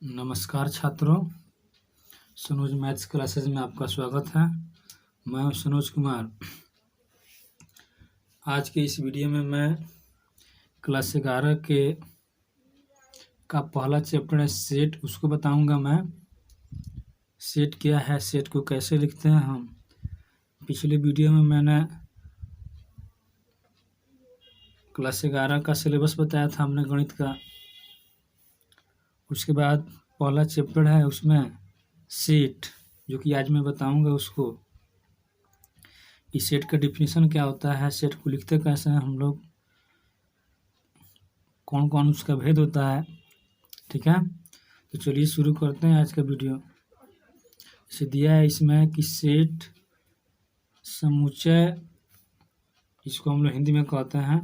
नमस्कार छात्रों, Sanoj maths classes में आपका स्वागत है। मैं हूं सनोज कुमार। आज के इस वीडियो में मैं क्लास 11 का पहला चैप्टर है सेट, उसको बताऊंगा। मैं सेट क्या है, सेट को कैसे लिखते हैं हम। पिछले वीडियो में मैंने क्लास 11 का सिलेबस बताया था हमने गणित का। उसके बाद पहला चैप्टर है उसमें सेट, जो कि आज मैं बताऊंगा उसको। इस सेट का डिफिनीशन क्या होता है, सेट को लिखते कैसे हैं हम लोग, कौन कौन उसका भेद होता है। ठीक है, तो चलिए शुरू करते हैं आज का वीडियो। इसे दिया है इसमें कि सेट समुच्चय, इसको हम लोग हिंदी में कहते हैं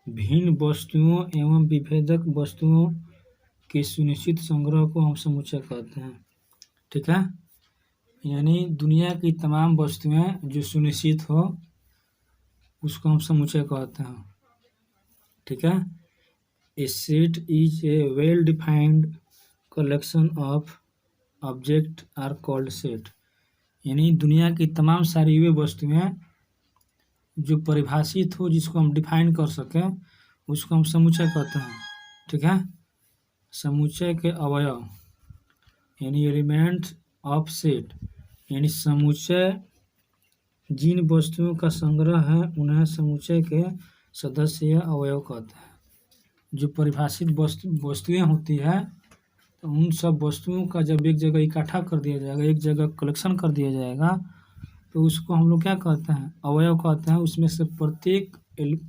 भिन्न वस्तुओं एवं विभेदक वस्तुओं के सुनिश्चित संग्रह को हम समुच्चय कहते हैं। ठीक है, यानी दुनिया की तमाम वस्तुएं जो सुनिश्चित हो उसको हम समुच्चय कहते हैं। ठीक है, a set is a well defined collection of object are called set. यानी दुनिया की तमाम सारी वे वस्तुएं जो परिभाषित हो, जिसको हम डिफाइन कर सकें, उसको हम समुच्चय कहते हैं। ठीक है, समुच्चय के अवयव यानी एलिमेंट्स ऑफ सेट, यानी समुच्चय जिन वस्तुओं का संग्रह है उन्हें समुच्चय के सदस्य या अवयव कहते हैं। जो परिभाषित वस्तुएं होती है, तो उन सब वस्तुओं का जब एक जगह इकट्ठा कर दिया जाएगा, एक जगह कलेक्शन कर दिया जाएगा, तो उसको हम लोग क्या कहते हैं, अवयव कहते हैं। उसमें से प्रत्येक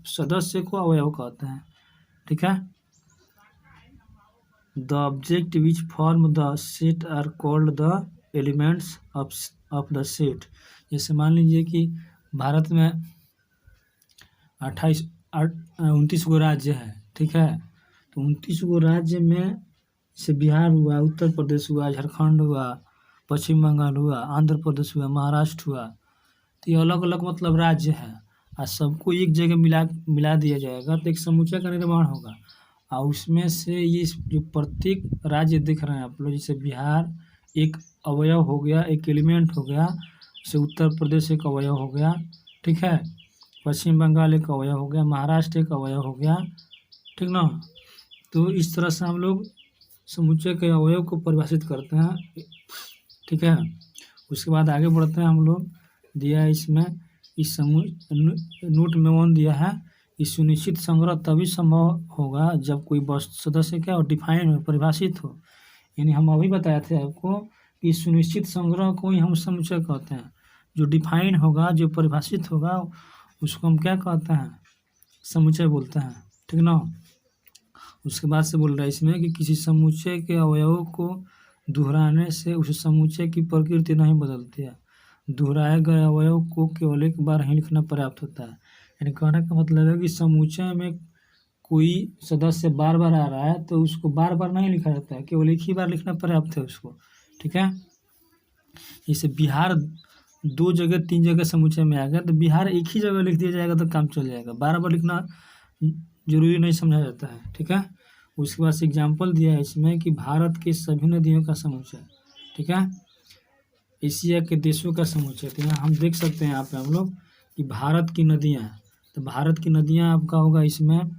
सदस्य को अवयव कहते हैं। ठीक है, the object which form the set are called the elements of the set. जैसे मान लीजिए कि भारत में 29 गो राज्य है। ठीक है, तो 29 गो राज्य में से बिहार हुआ, उत्तर प्रदेश हुआ, झारखंड हुआ, पश्चिम बंगाल हुआ, आंध्र प्रदेश हुआ, महाराष्ट्र हुआ। तो ये अलग अलग मतलब राज्य है, और सबको एक जगह मिला दिया जाएगा तो एक समुच्चय का निर्माण होगा। और उसमें से ये जो प्रत्येक राज्य दिख रहे हैं आप लोग, जैसे बिहार एक अवयव हो गया, एक एलिमेंट हो गया। जैसे उत्तर प्रदेश एक अवयव हो गया। ठीक है, पश्चिम बंगाल एक अवयव हो गया, महाराष्ट्र एक अवयव हो गया। ठीक ना, तो इस तरह से हम लोग समुच्चय के अवयव को परिभाषित करते हैं। ठीक है, उसके बाद आगे बढ़ते हैं हम लोग। दिया है इसमें इस नोट में वन दिया है कि सुनिश्चित संग्रह तभी संभव होगा जब कोई सदस्य क्या हो, डिफाइन हो, परिभाषित हो। यानी हम अभी बताए थे आपको कि सुनिश्चित संग्रह को ही हम समुच्चय कहते हैं। जो डिफाइन होगा, जो परिभाषित होगा, उसको हम क्या कहते हैं, समुच्चय बोलते हैं। ठीक ना, उसके बाद से बोल रहा है इसमें कि किसी समुच्चय के अवयवों को दोहराने से उस समुच्चय की प्रकृति नहीं बदलती है। दोहराए गए अवयव को केवल एक बार ही लिखना पर्याप्त होता है। यानी कहने का मतलब है कि समुच्चय में कोई सदस्य बार बार आ रहा है तो उसको बार बार नहीं लिखा जाता है, केवल एक ही बार लिखना पर्याप्त है उसको। ठीक है, जैसे बिहार 2 जगह 3 जगह समुच्चय में आ गया तो बिहार एक ही जगह लिख दिया जाएगा तो काम चल जाएगा, बार बार लिखना जरूरी नहीं समझा जाता है। ठीक है, उसके बाद एग्जाम्पल दिया है इसमें कि भारत के सभी नदियों का समुच्चय। ठीक है, एशिया के देशों का समुच्चय। तो यहाँ हम देख सकते हैं यहाँ पे हम लोग कि भारत की नदियाँ, तो भारत की नदियाँ आपका होगा इसमें,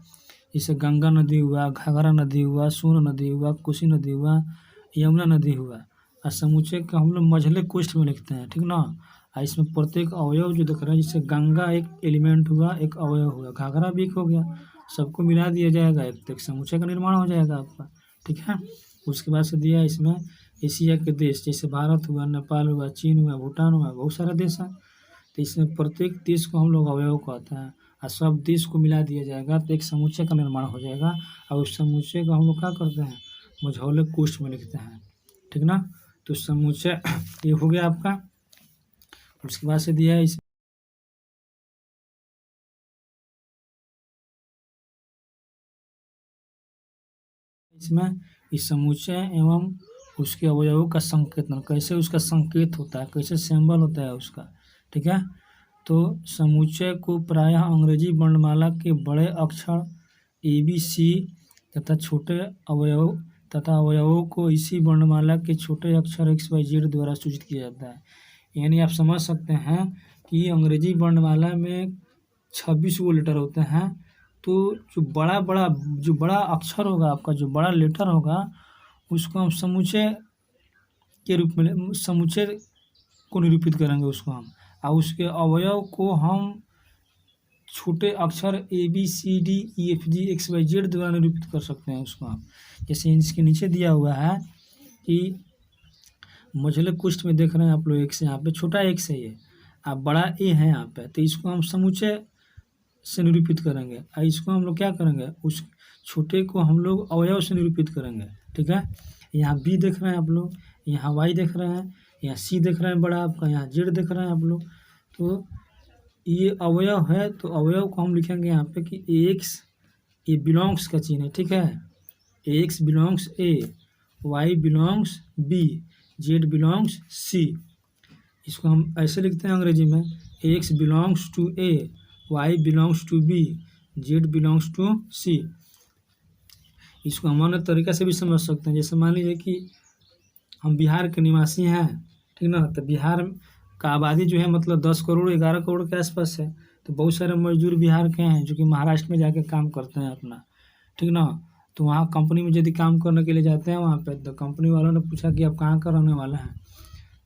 जैसे गंगा नदी हुआ, घाघरा नदी हुआ, सोन नदी हुआ, कोसी नदी हुआ, यमुना नदी हुआ। और समुच्चय का हम लोग मझले कोष्ठ में लिखते हैं। ठीक ना, और इसमें प्रत्येक अवयव जो दिख रहा है, जैसे गंगा एक एलिमेंट हुआ, एक अवयव हुआ, घाघरा भी एक हो गया, सबको मिला दिया जाएगा, एक समुच्चय का निर्माण हो जाएगा आपका। ठीक है, उसके बाद से दिया इसमें एशिया के देश, जैसे भारत हुआ, नेपाल हुआ, चीन हुआ, भूटान हुआ, बहुत सारे देश हैं। तो इसमें प्रत्येक देश को हम लोग अवयव कहते हैं, और सब देश को मिला दिया जाएगा तो एक समुच्चय का निर्माण हो जाएगा। और उस समुच्चय को हम लोग क्या करते हैं, मझौले कोष्ठ में लिखते हैं। ठीक ना, तो समुच्चय ये हो गया आपका। उसके बाद से दिया है इसमें इस समुच्चय एवं उसके अवयवों का संकेतन, कैसे उसका संकेत होता है, कैसे सिंबल होता है उसका। ठीक है, तो समुच्चय को प्रायः अंग्रेजी वर्णमाला के बड़े अक्षर ABC तथा छोटे अवयव तथा अवयवों को इसी वर्णमाला के छोटे अक्षर XYZ द्वारा सूचित किया जाता है। यानी आप समझ सकते हैं कि अंग्रेजी वर्णमाला में 26 गो लेटर होते हैं। तो जो बड़ा अक्षर होगा आपका, जो बड़ा लेटर होगा, उसको हम समुच्चय के रूप में समुच्चय को निरूपित करेंगे उसको हम, और उसके अवयव को हम छोटे अक्षर ABCDEFGXYZ द्वारा निरूपित कर सकते हैं उसको हम। जैसे इसके नीचे दिया हुआ है कि मझले कुष्ठ में देख रहे हैं आप लोग एक्स, यहाँ पे छोटा एक्स है ये, आप बड़ा ए है यहाँ पे, तो इसको हम समुच्चय से निरूपित करेंगे। और इसको हम लोग क्या करेंगे, उस छोटे को हम लोग अवयव से निरूपित करेंगे। ठीक है, यहाँ बी देख रहे हैं आप लोग, यहाँ वाई देख रहे हैं, यहाँ सी देख रहे हैं बड़ा आपका, यहाँ जेड देख रहे हैं आप लोग। तो ये अवयव है, तो अवयव को हम लिखेंगे यहाँ पे कि एक्स, ये बिलोंग्स का चिन्ह है। ठीक है, x belongs a, y belongs b, z belongs c. इसको हम ऐसे लिखते हैं अंग्रेजी में, x belongs to a, y belongs to b, z belongs to c. इसको हम अन्य तरीक़ा से भी समझ सकते हैं। जैसे मान लीजिए कि हम बिहार के निवासी हैं, ठीक ना, तो बिहार का आबादी जो है मतलब 10 करोड़ 11 करोड़ के आसपास है। तो बहुत सारे मजदूर बिहार के हैं जो कि महाराष्ट्र में जाके काम करते हैं अपना, ठीक ना। तो वहाँ कंपनी में यदि काम करने के लिए जाते हैं वहाँ पे, तो कंपनी वालों ने पूछा कि आप कहाँ का रहने वाले हैं।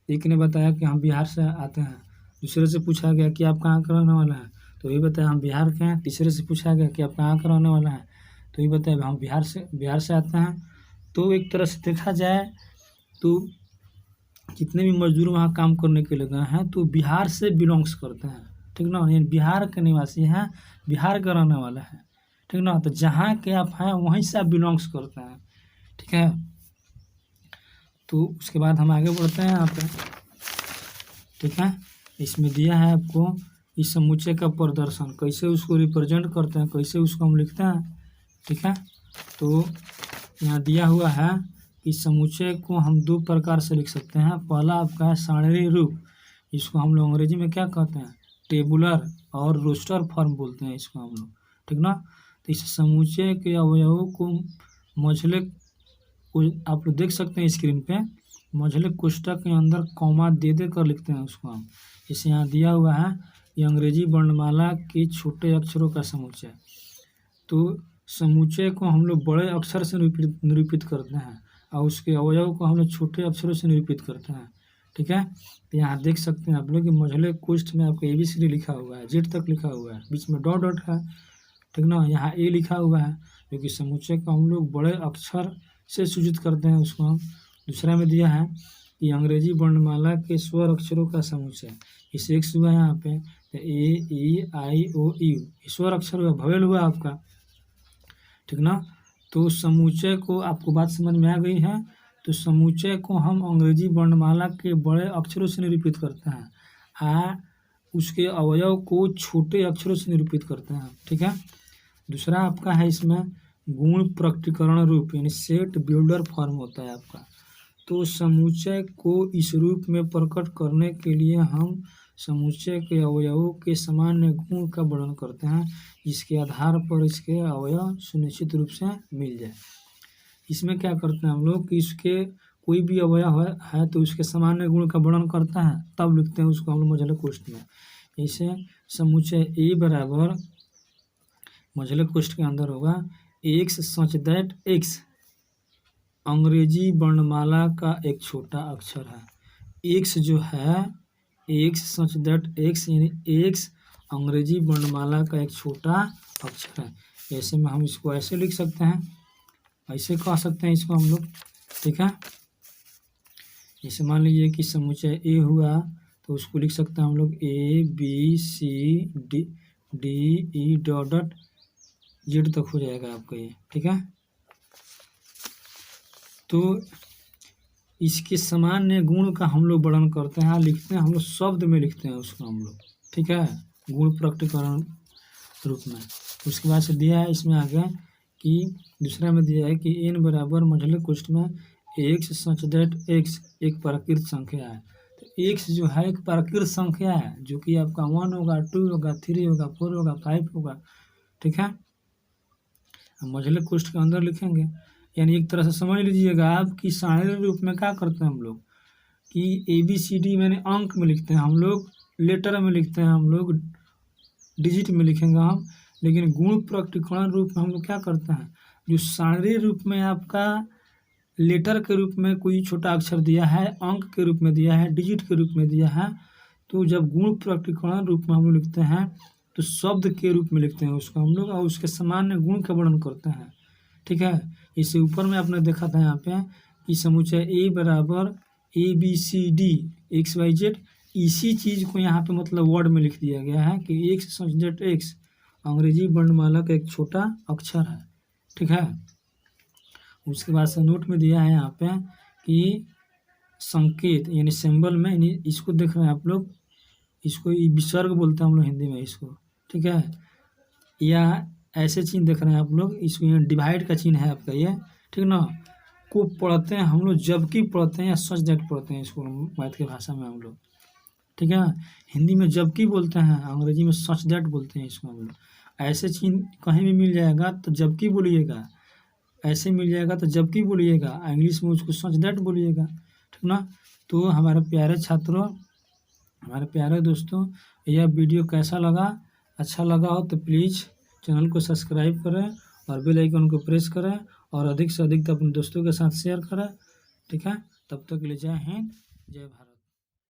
एक ने बताया कि हम बिहार से आते हैं। दूसरे से पूछा गया कि आप कहाँ का रहने वाले हैं, तो ये बताया हम बिहार के हैं। तीसरे से पूछा गया कि आप कहाँ का रहने वाले हैं, तो ये बताया हम बिहार से आते हैं। तो एक तरह से देखा जाए तो जितने भी मजदूर वहाँ काम करने के लिए गए हैं तो बिहार से बिलोंग्स करते हैं, ठीक ना, यानी बिहार के निवासी हैं, बिहार के रहने वाले हैं, ठीक ना। तो जहाँ के आप हैं वहीं से आप बिलोंग्स करते हैं, ठीक है। तो उसके बाद हम आगे बढ़ते हैं यहाँ पे, ठीक है। इसमें दिया है आपको इस समुच्चय का प्रदर्शन, कैसे उसको रिप्रेजेंट करते हैं, कैसे उसको हम लिखते हैं, ठीक है। तो यहाँ दिया हुआ है कि समुच्चय को हम 2 प्रकार से लिख सकते हैं। पहला आपका है सारणी रूप, इसको हम लोग अंग्रेजी में क्या कहते हैं, टेबुलर और रोस्टर फॉर्म बोलते हैं इसको हम लोग, ठीक ना। तो इस समुच्चय के अवयवों को मझले को आप लोग देख सकते हैं स्क्रीन पे, मझले कोष्ठक के अंदर कॉमा दे कर लिखते हैं उसको हम। जैसे यहाँ दिया हुआ है ये अंग्रेजी वर्णमाला के छोटे अक्षरों का समुच्चय। तो समुच्चय को हम लोग बड़े अक्षर से निरूपित करते हैं और उसके अवयव को हम लोग छोटे अक्षरों से निरूपित करते हैं, ठीक है। तो यहाँ देख सकते हैं आप लोग कि मझले कोष्ठ में आपको ABCD लिखा हुआ है, जेड तक लिखा हुआ है, बीच में डॉट डॉट है, ठीक ना। यहाँ ए लिखा हुआ है जो कि समुच्चय को हम लोग बड़े अक्षर से सूचित करते हैं उसको हम। दूसरा में दिया है कि अंग्रेजी वर्णमाला के स्वर अक्षरों का समुच्चय, इस एक्स हुआ यहाँ पे, तो A E I O U स्वर अक्षर हुआ, भवेल हुआ आपका, ठीक ना। तो समुच्चय को आपको बात समझ में आ गई है। तो समुच्चय को हम अंग्रेजी वर्णमाला के बड़े अक्षरों से निरूपित करते हैं, उसके अवयव को छोटे अक्षरों से निरूपित करते हैं, ठीक है। दूसरा आपका है इसमें गुण प्रकटीकरण रूप, यानी सेट बिल्डर फॉर्म होता है आपका। तो समुच्चय को इस रूप में प्रकट करने के लिए हम समुच्चय के अवयवों के सामान्य गुण का वर्णन करते हैं, जिसके आधार पर इसके अवयव सुनिश्चित रूप से मिल जाए। इसमें क्या करते हैं हम लोग कि इसके कोई भी अवयव है तो उसके सामान्य गुण का वर्णन करता है, तब लिखते हैं उसको हम लोग मझले कोष्ठ में। जैसे समुच्चय ए बराबर मझले कोष्ठ के अंदर होगा एक्स सच दैट एक्स अंग्रेजी वर्णमाला का एक छोटा अक्षर है। एक्स जो है, एक्स सच दैट एक्स यानी एक्स अंग्रेजी वर्णमाला का एक छोटा अक्षर है। ऐसे में हम इसको ऐसे लिख सकते हैं, ऐसे कह सकते हैं इसको हम लोग, ठीक है। जैसे मान लीजिए कि समुच्चय ए हुआ तो उसको लिख सकते हैं हम लोग ABCDE डॉट डॉट जेड तक हो जाएगा आपका ये, ठीक है। तो इसके सामान्य गुण का हम लोग वर्णन करते हैं, लिखते हैं हम लोग शब्द में लिखते हैं उसको हम लोग, ठीक है, गुण प्रकटीकरण रूप में। उसके बाद से दिया है इसमें आगे कि दूसरा में दिया है कि n बराबर मझले कोष्ठ में एक्स सच दैट एक्स एक प्राकृत संख्या है। तो एक्स जो है एक प्राकृत संख्या है जो कि आपका 1 होगा, 2 होगा, 3 होगा, 4 होगा, 5 होगा, ठीक है। हम मझले कोष्ठ के अंदर लिखेंगे यानी एक तरह से समझ लीजिएगा आप कि शारीरिक रूप में क्या करते हैं हम लोग कि ABCD मैंने अंक में लिखते हैं हम लोग, लेटर में लिखते हैं हम लोग, डिजिट में लिखेंगे हम, लेकिन गुण प्रकटीकरण रूप में हम लोग क्या करते हैं, जो शारीरिक रूप में आपका लेटर के रूप में कोई छोटा अक्षर दिया है, अंक के रूप में दिया है, डिजिट के रूप में दिया है, तो जब गुण प्रकटीकरण रूप में हम लोग लिखते हैं तो शब्द के रूप में लिखते हैं उसको हम लोग, और उसके सामान्य गुण का वर्णन करते हैं। ठीक है, इससे ऊपर में आपने देखा था यहाँ पे कि समुच्चय A बराबर ABCD XYZ, इसी चीज़ को यहाँ पे मतलब वर्ड में लिख दिया गया है कि X सब्जेक्ट X अंग्रेजी वर्णमाला का एक छोटा अक्षर है। ठीक है, उसके बाद से नोट में दिया है यहाँ पे कि संकेत यानी सिंबल में, यानी इसको देख रहे हैं आप लोग, इसको विसर्ग बोलते हैं हम लोग हिंदी में इसको। ठीक है, या ऐसे चिन्ह देख रहे हैं आप लोग, इसको यहाँ डिवाइड का चिन्ह है आपका ये, ठीक ना, को पढ़ते हैं हम लोग जबकि पढ़ते हैं या सच दैट पढ़ते हैं इसको मैथ की भाषा में हम लोग। ठीक है, हिंदी में जबकि बोलते हैं, अंग्रेजी में सच दैट बोलते हैं इसको हम लोग। ऐसे चिन्ह कहीं भी मिल जाएगा तो जबकि बोलिएगा, ऐसे मिल जाएगा तो जबकि बोलिएगा, इंग्लिश में उसको सच दैट बोलिएगा। ठीक ना, तो हमारे प्यारे छात्रों, हमारे प्यारे दोस्तों, यह वीडियो कैसा लगा, अच्छा लगा हो तो प्लीज़ चैनल को सब्सक्राइब करें और बेल आइकन को प्रेस करें और अधिक से अधिक अपने दोस्तों के साथ शेयर करें। ठीक है, तब तक के लिए जय हिंद, जय भारत।